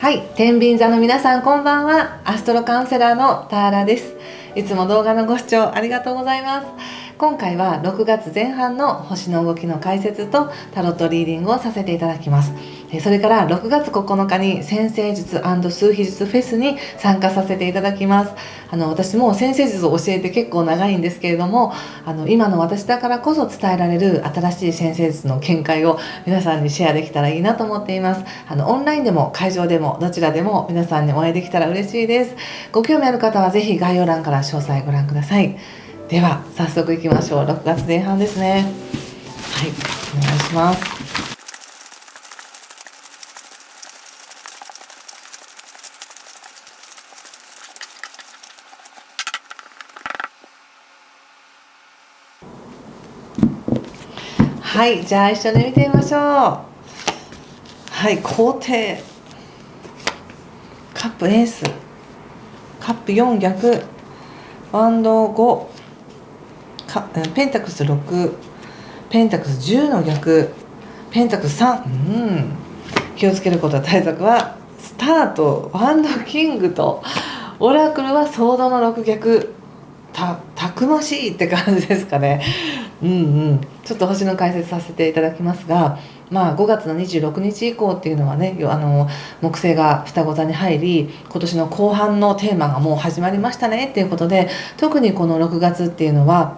はい、天秤座の皆さんこんばんは。アストロカウンセラーのターラです。いつも動画のご視聴ありがとうございます。今回は6月前半の星の動きの解説とタロットリーディングをさせていただきます。それから6月9日に占星術&数秘術フェスに参加させていただきます。私も占星術を教えて結構長いんですけれども、今の私だからこそ伝えられる新しい占星術の見解を皆さんにシェアできたらいいなと思っています。オンラインでも会場でもどちらでも皆さんにお会いできたら嬉しいです。ご興味ある方はぜひ概要欄から詳細ご覧ください。では早速いきましょう。6月前半ですね。はい、お願いします。はい、じゃあ一緒に見てみましょう。はい、皇帝、カップエース、カップ4逆、ワンド5、ペンタクス6、ペンタクス10の逆、ペンタクス3、気をつけることは対策はスタート、ワンドキングとオラクルはソードの6逆、たくましいって感じですかね。ちょっと星の解説させていただきますが、5月の26日以降っていうのはね、木星が双子座に入り、今年の後半のテーマがもう始まりましたねっていうことで、特にこの6月っていうのは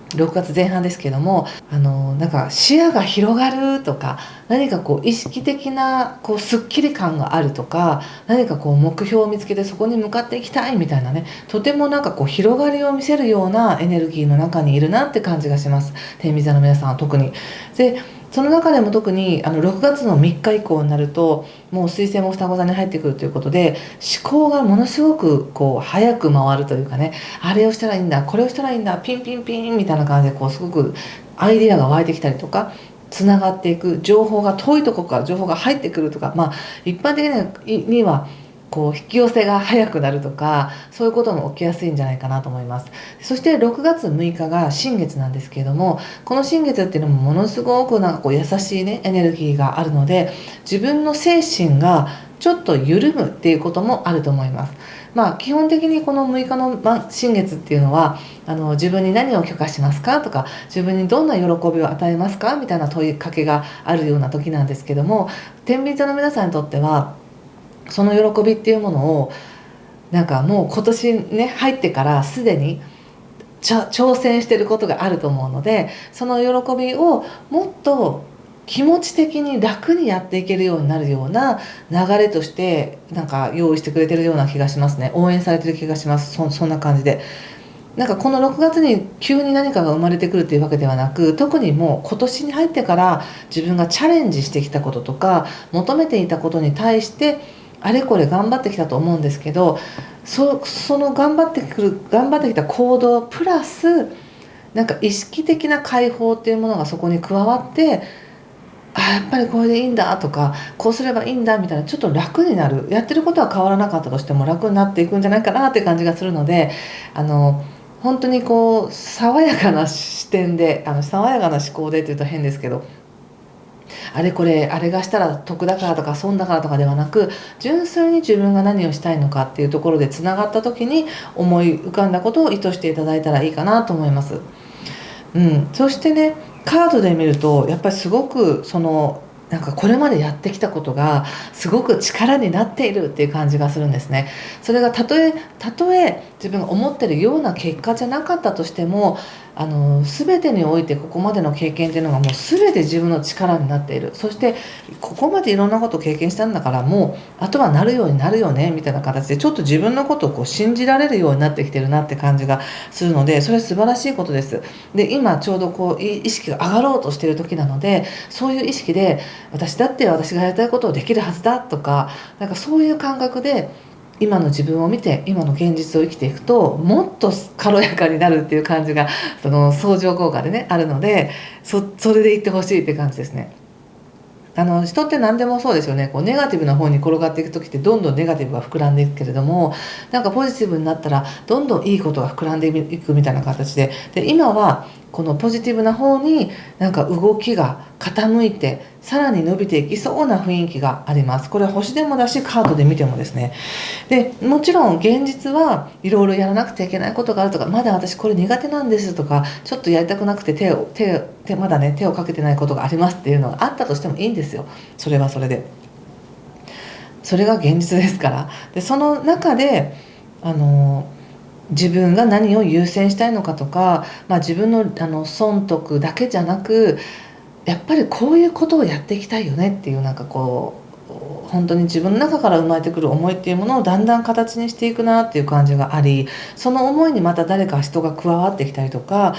6月前半ですけども、なんか視野が広がるとか、何かこう意識的なこうスッキリ感があるとか、何かこう目標を見つけてそこに向かっていきたいみたいなね、とてもなんかこう広がりを見せるようなエネルギーの中にいるなって感じがします。天秤座の皆さんは特に。でその中でも特に6月の3日以降になると、もう水星も双子座に入ってくるということで、思考がものすごくこう早く回るというかね、あれをしたらいいんだ、これをしたらいいんだ、ピンピンピンみたいな感じで、こうすごくアイデアが湧いてきたりとか、つながっていく、情報が遠いところから情報が入ってくるとか、一般的にはこう引き寄せが早くなるとか、そういうことも起きやすいんじゃないかなと思います。そして6月6日が新月なんですけれども、この新月っていうのもものすごくなんかこう優しいねエネルギーがあるので、自分の精神がちょっと緩むっていうこともあると思います。基本的にこの6日の新月っていうのは、自分に何を許可しますかとか、自分にどんな喜びを与えますかみたいな問いかけがあるような時なんですけども、天秤座の皆さんにとってはその喜びっていうものをなんかもう今年ね入ってからすでに挑戦してることがあると思うので、その喜びをもっと気持ち的に楽にやっていけるようになるような流れとしてなんか用意してくれてるような気がしますね。応援されてる気がします。そんな感じで、なんかこの6月に急に何かが生まれてくるっていうわけではなく、特にもう今年に入ってから自分がチャレンジしてきたこととか求めていたことに対してあれこれ頑張ってきたと思うんですけど、その頑張ってきた行動プラスなんか意識的な解放っていうものがそこに加わって、やっぱりこれでいいんだとか、こうすればいいんだみたいな、ちょっと楽になる、やってることは変わらなかったとしても楽になっていくんじゃないかなって感じがするので、本当にこう爽やかな視点で、爽やかな思考でっていうと変ですけど、あれこれあれがしたら得だからとか損だからとかではなく、純粋に自分が何をしたいのかっていうところでつながった時に思い浮かんだことを意図していただいたらいいかなと思います。そしてね、カードで見るとやっぱりすごくなんかこれまでやってきたことがすごく力になっているっていう感じがするんですね。それがたとえ自分が思ってるような結果じゃなかったとしても、全てにおいてここまでの経験っていうのがもう全て自分の力になっている。そしてここまでいろんなことを経験したんだから、もうあとはなるようになるよねみたいな形で、ちょっと自分のことをこう信じられるようになってきてるなって感じがするので、それは素晴らしいことです。で今ちょうどこう意識が上がろうとしている時なので、そういう意識で私だって私がやりたいことをできるはずだとか、なんかそういう感覚で今の自分を見て今の現実を生きていくと、もっと軽やかになるっていう感じが相乗効果でねあるので、それでいってほしいって感じですね。人って何でもそうですよね。こうネガティブな方に転がっていく時ってどんどんネガティブが膨らんでいくけれども、なんかポジティブになったらどんどんいいことが膨らんでいくみたいな形で、今はこのポジティブな方になんか動きが傾いてさらに伸びていきそうな雰囲気があります。これは星でもだしカードで見てもですね。でもちろん現実はいろいろやらなくてはいけないことがあるとか、まだ私これ苦手なんですとか、ちょっとやりたくなくてまだね手をかけてないことがありますっていうのがあったとしてもいいんですよ。それはそれで、それが現実ですから。でその中で自分が何を優先したいのかとか、自分の損得だけじゃなく、やっぱりこういうことをやっていきたいよねっていう、なんかこう本当に自分の中から生まれてくる思いっていうものをだんだん形にしていくなっていう感じがあり、その思いにまた誰か人が加わってきたりとか、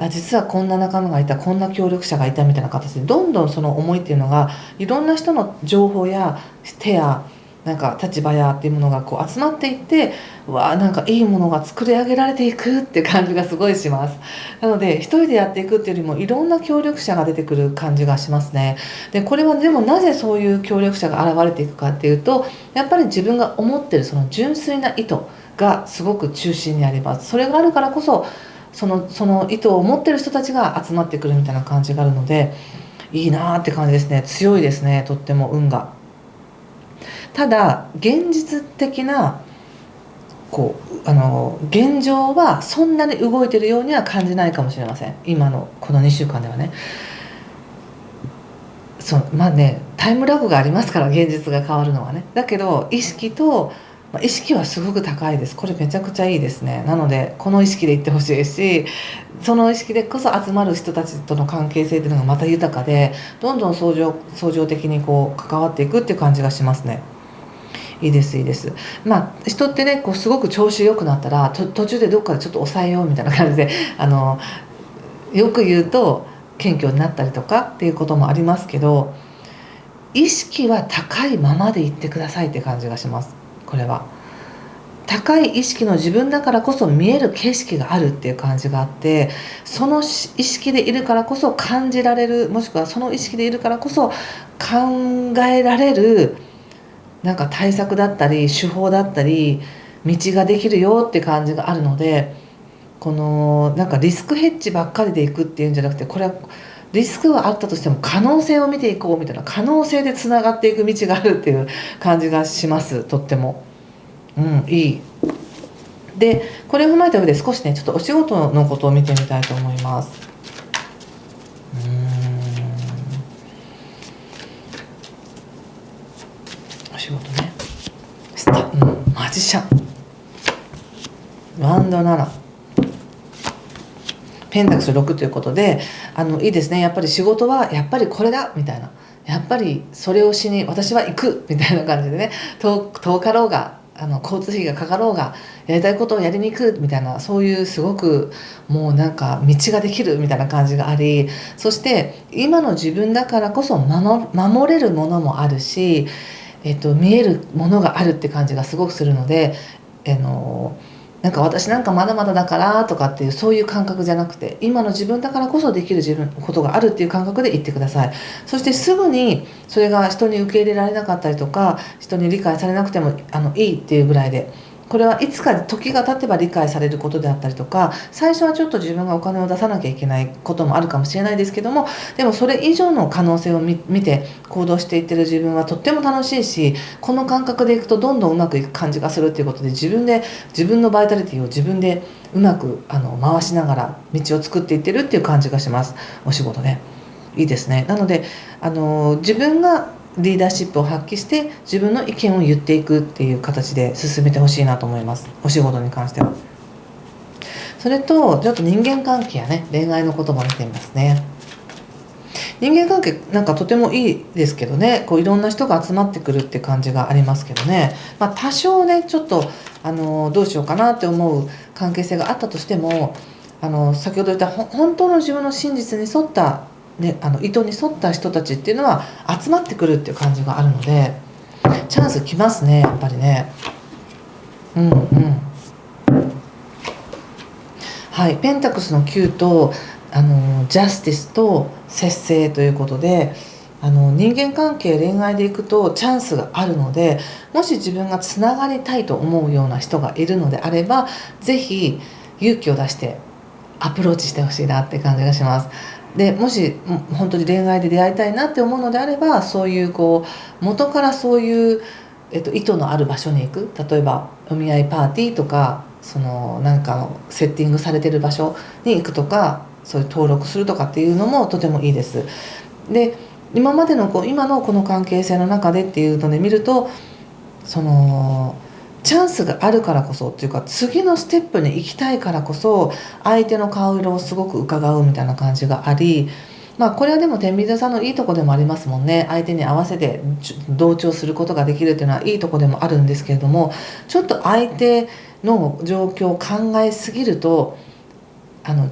実はこんな仲間がいた、こんな協力者がいたみたいな形で、どんどんその思いっていうのがいろんな人の情報や手やなんか立場やっていうものがこう集まっていって、なんかいいものが作り上げられていくって感じがすごいします。なので一人でやっていくっていうよりもいろんな協力者が出てくる感じがしますね。でこれはでもなぜそういう協力者が現れていくかっていうと、やっぱり自分が思ってるその純粋な意図がすごく中心にあります。それがあるからこそその意図を持ってる人たちが集まってくるみたいな感じがあるので、いいなーって感じですね。強いですね、とっても運が。ただ現実的な現状はそんなに動いてるようには感じないかもしれません。今のこの2週間ではね。タイムラグがありますから、現実が変わるのはね。だけど意識はすごく高いです。これめちゃくちゃいいですね。なのでこの意識でいってほしいし、その意識でこそ集まる人たちとの関係性っていうのがまた豊かで、どんどん相乗的に関わっていくっていう感じがしますね。いいですいいです。人ってねすごく調子良くなったら途中でどっかでちょっと抑えようみたいな感じでよく言うと謙虚になったりとかっていうこともありますけど、意識は高いままでいってくださいって感じがします。これは高い意識の自分だからこそ見える景色があるっていう感じがあって、その意識でいるからこそ感じられる、もしくはその意識でいるからこそ考えられる、なんか対策だったり手法だったり道ができるよって感じがあるので、なんかリスクヘッジばっかりでいくっていうんじゃなくて、これはリスクはあったとしても可能性を見ていこうみたいな、可能性でつながっていく道があるっていう感じがします。とってもいい。でこれを踏まえた上で少しねちょっとお仕事のことを見てみたいと思います。お仕事ね、マジシャン、ワンド7、ペンタクス6ということで、いいですね。やっぱり仕事はやっぱりこれだみたいな、やっぱりそれをしに私は行くみたいな感じでね、遠かろうが交通費がかかろうがやりたいことをやりに行くみたいな、そういうすごくもうなんか道ができるみたいな感じがあり、そして今の自分だからこそ守れるものもあるし、見えるものがあるって感じがすごくするので、なんか私なんかまだまだだからとかっていうそういう感覚じゃなくて、今の自分だからこそできることがあるっていう感覚で言ってください。そしてすぐにそれが人に受け入れられなかったりとか、人に理解されなくてもいいっていうぐらいで、これはいつか時が経てば理解されることであったりとか、最初はちょっと自分がお金を出さなきゃいけないこともあるかもしれないですけども、でもそれ以上の可能性を見て行動していってる自分はとっても楽しいし、この感覚でいくとどんどんうまくいく感じがするっていうことで、自分のバイタリティを自分でうまく回しながら道を作っていってるっていう感じがします。お仕事ね、いいですね。なので自分がリーダーシップを発揮して自分の意見を言っていくっていう形で進めてほしいなと思います。お仕事に関しては。それとちょっと人間関係やね、恋愛のことも見てみますね。人間関係なんかとてもいいですけどね、いろんな人が集まってくるって感じがありますけどね、多少ねちょっとどうしようかなって思う関係性があったとしても、先ほど言った本当の自分の真実に沿った意図に沿った人たちっていうのは集まってくるっていう感じがあるので、チャンス来ますね、やっぱりね。はい、ペンタクスの9とジャスティスと節制ということで、人間関係恋愛でいくとチャンスがあるので、もし自分がつながりたいと思うような人がいるのであれば、ぜひ勇気を出してアプローチしてほしいなって感じがします。でもし本当に恋愛で出会いたいなって思うのであれば、そういう元からそういう、意図のある場所に行く、例えばお見合いパーティーとか、なんかのセッティングされてる場所に行くとか、そういう登録するとかっていうのもとてもいいです。で今までの今のこの関係性の中でっていうので見ると、チャンスがあるからこそっていうか、次のステップに行きたいからこそ相手の顔色をすごく伺うみたいな感じがあり、これはでも天秤座さんのいいとこでもありますもんね。相手に合わせて同調することができるっていうのはいいとこでもあるんですけれども、ちょっと相手の状況を考えすぎると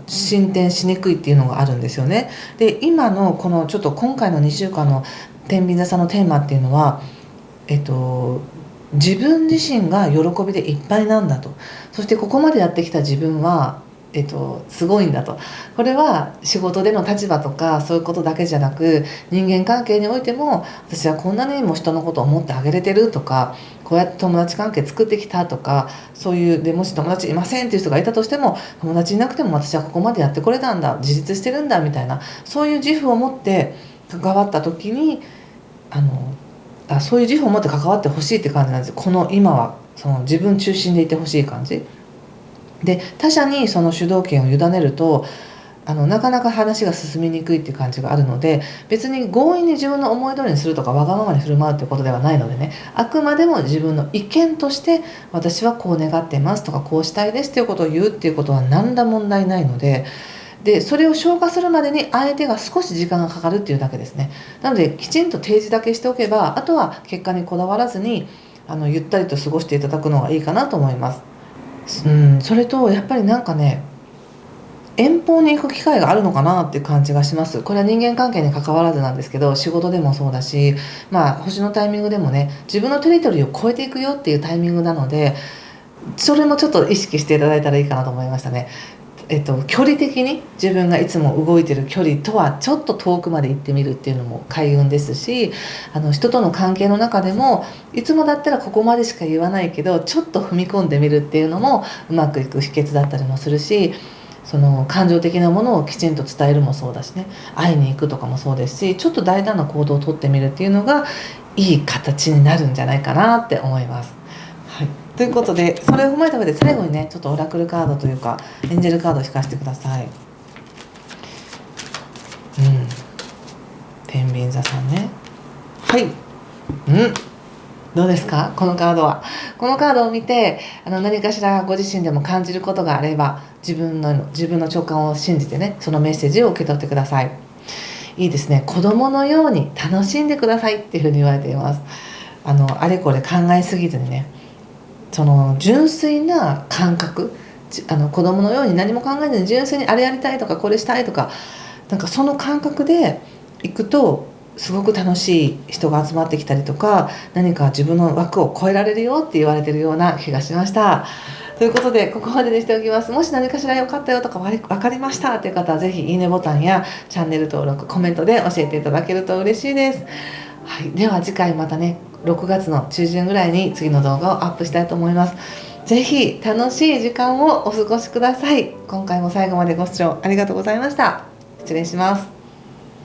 進展しにくいっていうのがあるんですよね。で今のこのちょっと今回の2週間の天秤座さんのテーマっていうのは、自分自身が喜びでいっぱいなんだと。そしてここまでやってきた自分は、すごいんだと。これは仕事での立場とかそういうことだけじゃなく、人間関係においても私はこんなにも人のことを思ってあげれてるとか、こうやって友達関係作ってきたとか、そういうでもし友達いませんっていう人がいたとしても、友達いなくても私はここまでやってこれたんだ、自立してるんだみたいな、そういう自負を持って関わった時にそういう自負を持って関わってほしいって感じなんです。この今は自分中心でいてほしい感じで、他者にその主導権を委ねるとなかなか話が進みにくいっていう感じがあるので、別に強引に自分の思い通りにするとかわがままに振る舞うってことではないのでね、あくまでも自分の意見として私はこう願っていますとかこうしたいですっていうことを言うっていうことは何ら問題ないので、それを消化するまでに相手が少し時間がかかるっていうだけですね。なのできちんと提示だけしておけば、あとは結果にこだわらずにゆったりと過ごしていただくのがいいかなと思います。それとやっぱりなんかね、遠方に行く機会があるのかなっていう感じがします。これは人間関係に関わらずなんですけど、仕事でもそうだし、星のタイミングでもね、自分のテリトリーを超えていくよっていうタイミングなので、それもちょっと意識していただいたらいいかなと思いましたね。距離的に自分がいつも動いてる距離とはちょっと遠くまで行ってみるっていうのも開運ですし、人との関係の中でもいつもだったらここまでしか言わないけどちょっと踏み込んでみるっていうのもうまくいく秘訣だったりもするし、その感情的なものをきちんと伝えるもそうだしね、会いに行くとかもそうですし、ちょっと大胆な行動をとってみるっていうのがいい形になるんじゃないかなって思います。はい、ということで、それを踏まえた上で最後にね、ちょっとオラクルカードというかエンジェルカードを引かせてください。天秤座さんね。はい。どうですか、このカードは。このカードを見て何かしらご自身でも感じることがあれば、自分の直感を信じてね、そのメッセージを受け取ってください。いいですね。子供のように楽しんでくださいっていうふうに言われています。あれこれ考えすぎずにね、その純粋な感覚、子供のように何も考えずに純粋にあれやりたいとかこれしたいとか、なんかその感覚で行くとすごく楽しい人が集まってきたりとか、何か自分の枠を超えられるよって言われてるような気がしました。ということでここまでにしておきます。もし何かしら良かったよとか分かりましたという方はぜひいいねボタンやチャンネル登録、コメントで教えていただけると嬉しいです。はい、では次回またね、6月の中旬ぐらいに次の動画をアップしたいと思います。ぜひ楽しい時間をお過ごしください。今回も最後までご視聴ありがとうございました。失礼します。